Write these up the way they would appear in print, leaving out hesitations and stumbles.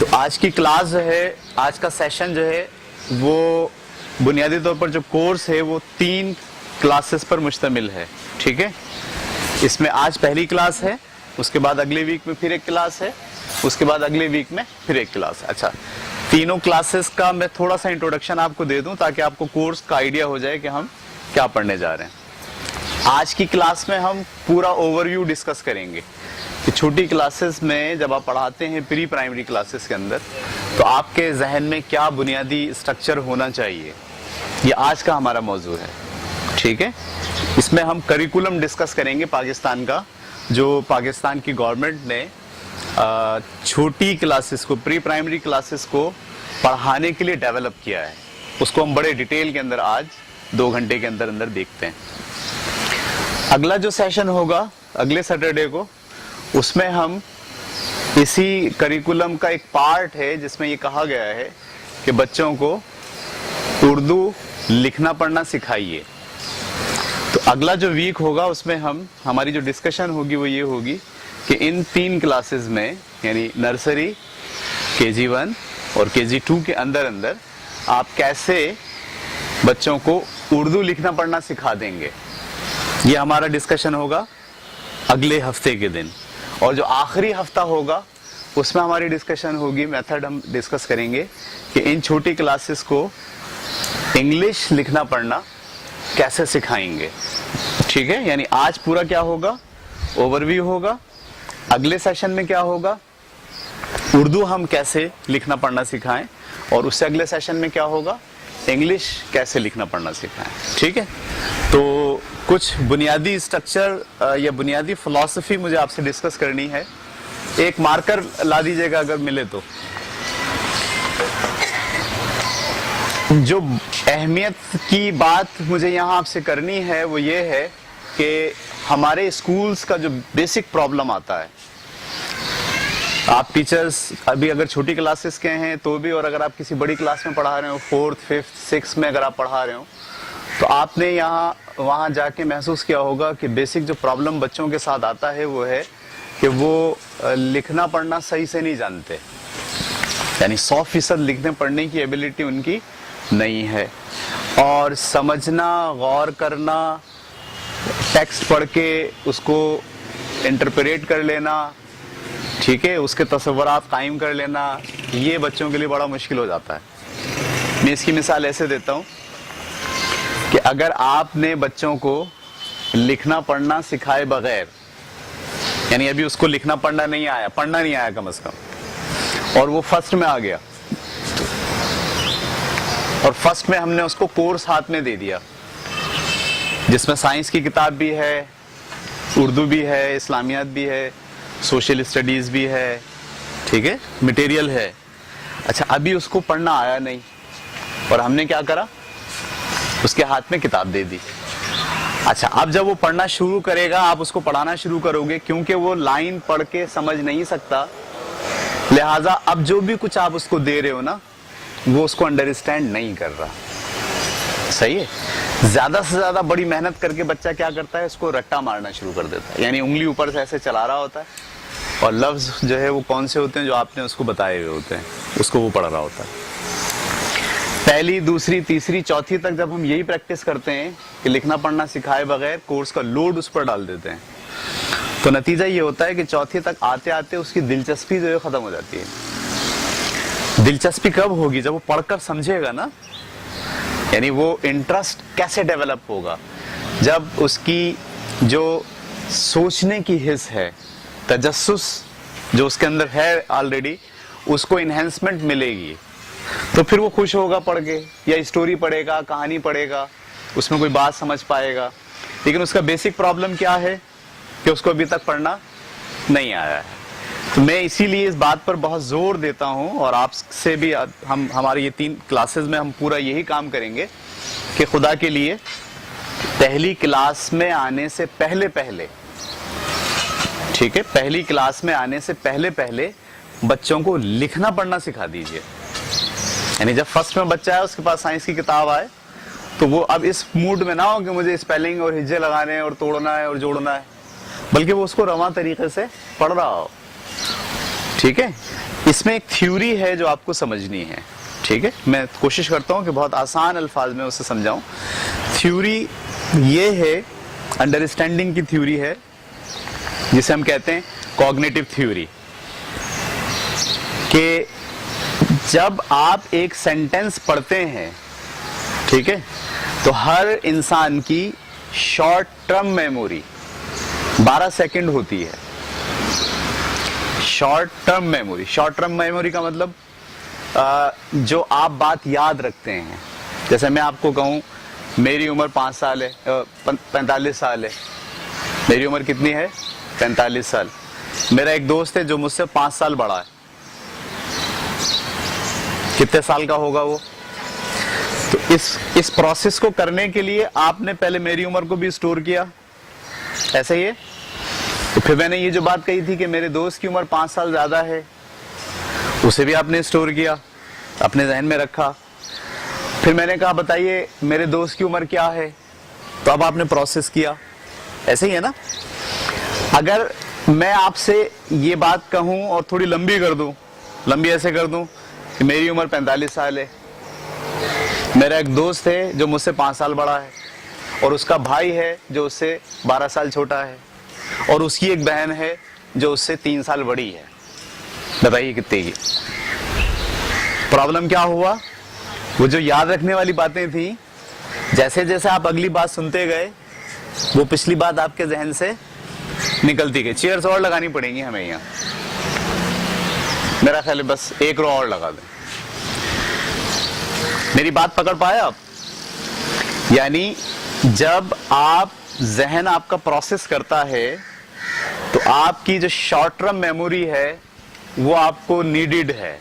تو آج کی کلاس جو ہے، آج کا سیشن جو ہے وہ بنیادی طور پر جو کورس ہے وہ 3 کلاسز پر مشتمل ہے. ٹھیک ہے، اس میں آج پہلی کلاس ہے، اس کے بعد اگلے ویک میں پھر ایک کلاس ہے، اس کے بعد اگلے ویک میں پھر ایک کلاس ہے. اچھا، تینوں کلاسز کا میں تھوڑا سا انٹروڈکشن آپ کو دے دوں تاکہ آپ کو کورس کا آئیڈیا ہو جائے کہ ہم کیا پڑھنے جا رہے ہیں. آج کی کلاس میں ہم پورا اوور ویو ڈسکس کریں گے کہ چھوٹی کلاسز میں جب آپ پڑھاتے ہیں پری پرائمری کلاسز کے اندر تو آپ کے ذہن میں کیا بنیادی اسٹرکچر ہونا چاہیے. یہ آج کا ہمارا موضوع ہے. ٹھیک ہے، اس میں ہم کریکولم ڈسکس کریں گے پاکستان کا، جو پاکستان کی گورنمنٹ نے چھوٹی کلاسز کو، پری پرائمری کلاسز کو پڑھانے کے لیے ڈیولپ کیا ہے. اس کو ہم بڑے ڈیٹیل کے اندر آج 2 گھنٹے کے اندر اندر دیکھتے ہیں. اگلا جو سیشن ہوگا اگلے سیٹرڈے کو، اس میں ہم اسی کریکولم کا ایک پارٹ ہے جس میں یہ کہا گیا ہے کہ بچوں کو اردو لکھنا پڑھنا سکھائیے. تو اگلا جو ویک ہوگا اس میں ہماری جو ڈسکشن ہوگی وہ یہ ہوگی کہ ان 3 کلاسز میں، یعنی نرسری، KG1 اور KG2 کے اندر اندر آپ کیسے بچوں کو اردو لکھنا پڑھنا سکھا دیں گے. یہ ہمارا ڈسکشن ہوگا اگلے ہفتے کے دن. اور جو آخری ہفتہ ہوگا اس میں ہماری ڈسکشن ہوگی، میتھڈ ہم ڈسکس کریں گے کہ ان چھوٹی کلاسز کو انگلش لکھنا پڑھنا کیسے سکھائیں گے. ٹھیک ہے، یعنی آج پورا کیا ہوگا، اوور ویو ہوگا. اگلے سیشن میں کیا ہوگا، اردو ہم کیسے لکھنا پڑھنا سکھائیں، اور اس سے اگلے سیشن میں کیا ہوگا، انگلش کیسے لکھنا پڑھنا سکھائیں. ٹھیک ہے، تو کچھ بنیادی اسٹرکچر یا بنیادی فلسفی مجھے آپ سے ڈسکس کرنی ہے. ایک مارکر لا دیجیے گا اگر ملے تو. جو اہمیت کی بات مجھے یہاں آپ سے کرنی ہے وہ یہ ہے کہ ہمارے اسکولز کا جو بیسک پرابلم آتا ہے، آپ ٹیچرز ابھی اگر چھوٹی کلاسز کے ہیں تو بھی، اور اگر آپ کسی بڑی کلاس میں پڑھا رہے ہو، 4th 5th 6th میں اگر آپ پڑھا رہے ہو، تو آپ نے وہاں جا کے محسوس کیا ہوگا کہ بیسک جو پرابلم بچوں کے ساتھ آتا ہے وہ ہے کہ وہ لکھنا پڑھنا صحیح سے نہیں جانتے. یعنی 100% لکھنے پڑھنے کی ایبیلٹی ان کی نہیں ہے، اور سمجھنا، غور کرنا، ٹیکسٹ پڑھ کے اس کو انٹرپریٹ کر لینا، ٹھیک ہے، اس کے تصورات قائم کر لینا، یہ بچوں کے لیے بڑا مشکل ہو جاتا ہے. میں اس کی مثال ایسے دیتا ہوں کہ اگر آپ نے بچوں کو لکھنا پڑھنا سکھائے بغیر، یعنی ابھی اس کو لکھنا پڑھنا نہیں آیا کم از کم، اور وہ فرسٹ میں آ گیا، اور فرسٹ میں ہم نے اس کو کورس ہاتھ میں دے دیا جس میں سائنس کی کتاب بھی ہے، اردو بھی ہے، اسلامیات بھی ہے، سوشل اسٹڈیز بھی ہے، ٹھیک ہے، مٹیریل ہے. اچھا، ابھی اس کو پڑھنا آیا نہیں، اور ہم نے کیا کرا، اس کے ہاتھ میں کتاب دے دی. اچھا، اب جب وہ پڑھنا شروع کرے گا، آپ اس کو پڑھانا شروع کرو گے، کیونکہ وہ لائن پڑھ کے سمجھ نہیں سکتا، لہٰذا اب جو بھی کچھ آپ اس کو دے رہے ہو نا، وہ اس کو انڈرسٹینڈ نہیں کر رہا. صحیح ہے، زیادہ سے زیادہ بڑی محنت کر کے بچہ کیا کرتا ہے، اس کو رٹا مارنا شروع کر دیتا ہے. یعنی انگلی اوپر سے ایسے چلا رہا ہوتا ہے، اور لفظ جو ہے وہ کون سے ہوتے ہیں جو آپ نے اس کو بتائے ہوئے ہوتے ہیں، اس کو وہ پڑھ رہا ہوتا ہے. پہلی، دوسری، تیسری، چوتھی تک جب ہم یہی پریکٹس کرتے ہیں کہ لکھنا پڑھنا سکھائے بغیر کورس کا لوڈ اس پر ڈال دیتے ہیں، تو نتیجہ یہ ہوتا ہے کہ چوتھی تک آتے آتے اس کی دلچسپی جو ہے ختم ہو جاتی ہے. دلچسپی کب ہوگی، جب وہ پڑھ کر سمجھے گا نا. یعنی وہ انٹرسٹ کیسے ڈیولپ ہوگا، جب اس کی جو سوچنے کی حس ہے، تجسس جو اس کے اندر ہے آلریڈی، اس کو انہینسمنٹ ملے گی، تو پھر وہ خوش ہوگا پڑھ کے، یا اسٹوری پڑھے گا، کہانی پڑھے گا، اس میں کوئی بات سمجھ پائے گا. لیکن اس کا بیسک پرابلم کیا ہے کہ اس کو ابھی تک پڑھنا نہیں آیا ہے. تو میں اسی لیے اس بات پر بہت زور دیتا ہوں، اور آپ سے بھی ہماری یہ 3 کلاسز میں ہم پورا یہی کام کریں گے کہ خدا کے لیے پہلی کلاس میں آنے سے پہلے، ٹھیک ہے، پہلی کلاس میں آنے سے پہلے بچوں کو لکھنا پڑھنا سکھا دیجئے. یعنی جب فرسٹ میں بچہ ہے، اس کے پاس سائنس کی کتاب آئے، تو وہ اب اس موڈ میں نہ ہو کہ مجھے اسپیلنگ اور ہجے لگانے اور توڑنا ہے اور جوڑنا ہے، بلکہ وہ اس کو رواں طریقے سے پڑھ رہا ہو. ٹھیک ہے، اس میں ایک تھیوری ہے جو آپ کو سمجھنی ہے, ٹھیک ہے. میں کوشش کرتا ہوں کہ بہت آسان الفاظ میں اسے سمجھاؤں. تھیوری یہ ہے, انڈرسٹینڈنگ کی تھیوری ہے, جسے ہم کہتے ہیں کوگنیٹو تھیوری, کہ جب آپ ایک سینٹینس پڑھتے ہیں, ٹھیک ہے, تو ہر انسان کی شارٹ ٹرم میموری 12 سیکنڈ ہوتی ہے. شارٹ ٹرم میموری کا مطلب جو آپ بات یاد رکھتے ہیں. جیسے میں آپ کو کہوں میری عمر 5 سال ہے, 45 سال ہے. میری عمر کتنی ہے؟ 45 سال. میرا ایک دوست ہے جو مجھ سے 5 سال بڑا ہے. کتنے سال کا ہوگا وہ؟ تو اس پروسیس کو کرنے کے لیے آپ نے پہلے میری عمر کو بھی اسٹور کیا, ایسا ہی ہے. تو پھر میں نے یہ جو بات کہی تھی کہ میرے دوست کی عمر 5 سال زیادہ ہے, اسے بھی آپ نے اسٹور کیا, اپنے ذہن میں رکھا. پھر میں نے کہا بتائیے میرے دوست کی عمر کیا ہے, تو اب آپ نے پروسیس کیا. ایسے ہی ہے نا. اگر میں آپ سے یہ بات کہوں اور تھوڑی لمبی کر دوں, لمبی ایسے کر دوں کہ میری عمر 45 سال ہے, میرا ایک دوست ہے جو مجھ سے 5 سال بڑا ہے, اور اس کا بھائی ہے جو اس سے 12 سال چھوٹا ہے, اور اس کی ایک بہن ہے جو اس سے 3 سال بڑی ہے. بتائیے کتنے کی پرابلم کیا ہوا؟ وہ جو یاد رکھنے والی باتیں تھیں, جیسے جیسے آپ اگلی بات سنتے گئے وہ پچھلی بات آپ کے ذہن سے نکلتی گئی. چیئرز اور لگانی پڑیں گی ہمیں یہاں, میرا خیال ہے بس ایک رو اور لگا دیں. میری بات پکڑ پائے آپ؟ یعنی جب ذہن آپ کا پروسیس کرتا ہے تو آپ کی جو شارٹ ٹرم میموری ہے وہ آپ کو نیڈڈ ہے.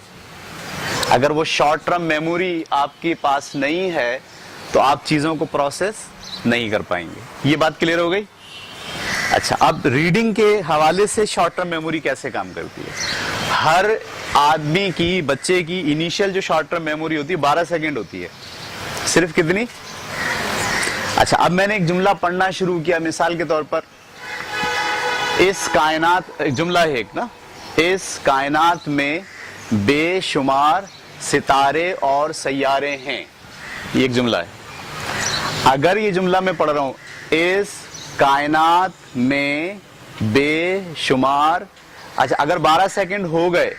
اگر وہ شارٹ ٹرم میموری آپ کے پاس نہیں ہے تو آپ چیزوں کو پروسیس نہیں کر پائیں گے. یہ بات کلیئر ہو گئی؟ اچھا, اب ریڈنگ کے حوالے سے شارٹ ٹرم میموری کیسے کام کرتی ہے. ہر آدمی کی, بچے کی انیشیل جو شارٹ ٹرم میموری ہوتی ہے 12 سیکنڈ ہوتی ہے. صرف کتنی؟ اچھا, اب میں نے ایک جملہ پڑھنا شروع کیا, مثال کے طور پر اس کائنات, جملہ ہے ایک نا, اس کائنات میں بے شمار ستارے اور سیارے ہیں. یہ ایک جملہ ہے. اگر یہ جملہ میں پڑھ رہا ہوں اس کائنات میں بے شمار, اچھا اگر 12 سیکنڈ ہو گئے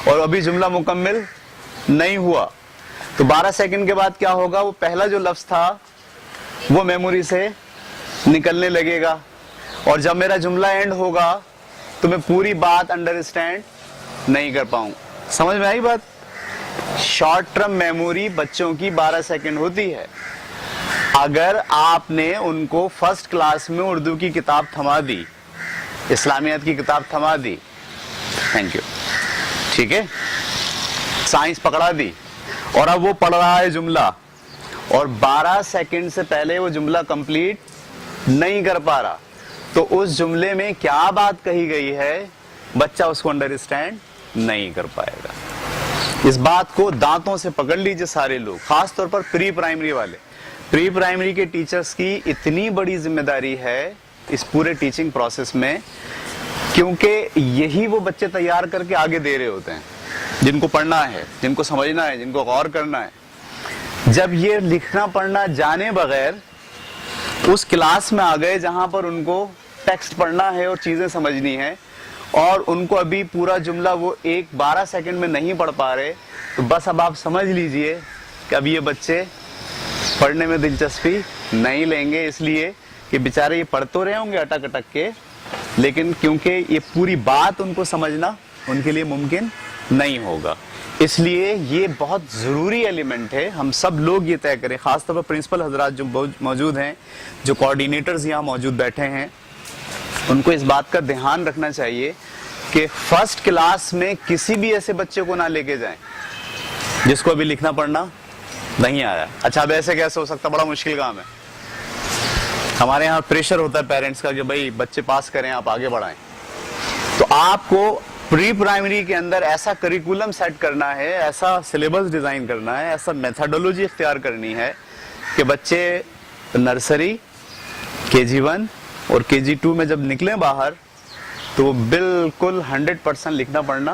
اور ابھی جملہ مکمل نہیں ہوا تو 12 سیکنڈ کے بعد کیا ہوگا؟ وہ پہلا جو لفظ تھا وہ میموری سے نکلنے لگے گا, اور جب میرا جملہ اینڈ ہوگا تو میں پوری بات انڈرسٹینڈ نہیں کر پاؤں. سمجھ میں آئی بات؟ شارٹ ٹرم میموری بچوں کی 12 سیکنڈ ہوتی ہے. اگر آپ نے ان کو فرسٹ کلاس میں اردو کی کتاب تھما دی, اسلامیات کی کتاب تھما دی, تھینک یو, ٹھیک ہے, سائنس پکڑا دی, اور اب وہ پڑھ رہا ہے جملہ, اور 12 سیکنڈ سے پہلے وہ جملہ کمپلیٹ نہیں کر پا رہا, تو اس جملے میں کیا بات کہی گئی ہے بچہ اس کو انڈرسٹینڈ نہیں کر پائے گا. اس بات کو دانتوں سے پکڑ لیجئے سارے لوگ, خاص طور پر پری پرائمری والے. پری پرائمری کے ٹیچرز کی اتنی بڑی ذمہ داری ہے اس پورے ٹیچنگ پروسیس میں, کیونکہ یہی وہ بچے تیار کر کے آگے دے رہے ہوتے ہیں جن کو پڑھنا ہے, جن کو سمجھنا ہے, جن کو غور کرنا ہے. جب یہ لکھنا پڑھنا جانے بغیر اس کلاس میں آ گئے جہاں پر ان کو ٹیکسٹ پڑھنا ہے اور چیزیں سمجھنی ہے, اور ان کو ابھی پورا جملہ وہ 12 سیکنڈ میں نہیں پڑھ پا رہے, تو بس اب آپ سمجھ لیجئے کہ اب یہ بچے پڑھنے میں دلچسپی نہیں لیں گے, اس لیے کہ بیچارے یہ پڑھ تو رہے ہوں گے اٹک اٹک کے, لیکن کیونکہ یہ پوری بات ان کو سمجھنا ان کے لیے ممکن نہیں ہوگا. اس لیے یہ بہت ضروری ایلیمنٹ ہے, ہم سب لوگ یہ طے کریں, خاص طور پر پرنسپل حضرات جو موجود ہیں, جو کوآرڈینیٹرز یہاں موجود بیٹھے ہیں, ان کو اس بات کا دھیان رکھنا چاہیے کہ فرسٹ کلاس میں کسی بھی ایسے بچے کو نہ لے کے جائیں جس کو ابھی لکھنا پڑھنا نہیں آیا. اچھا, اب ایسے کیسے ہو سکتا؟ بڑا مشکل کام ہے. ہمارے یہاں پریشر ہوتا ہے پیرنٹس کا کہ بھائی بچے پاس کریں, آپ آگے بڑھائیں. تو آپ کو پری پرائمری کے اندر ایسا کریکولم سیٹ کرنا ہے, ایسا سلیبس ڈیزائن کرنا ہے, ایسا میتھڈولوجی اختیار کرنی ہے کہ بچے نرسری, KG1 اور KG2 میں جب نکلیں باہر تو وہ بالکل 100% لکھنا پڑھنا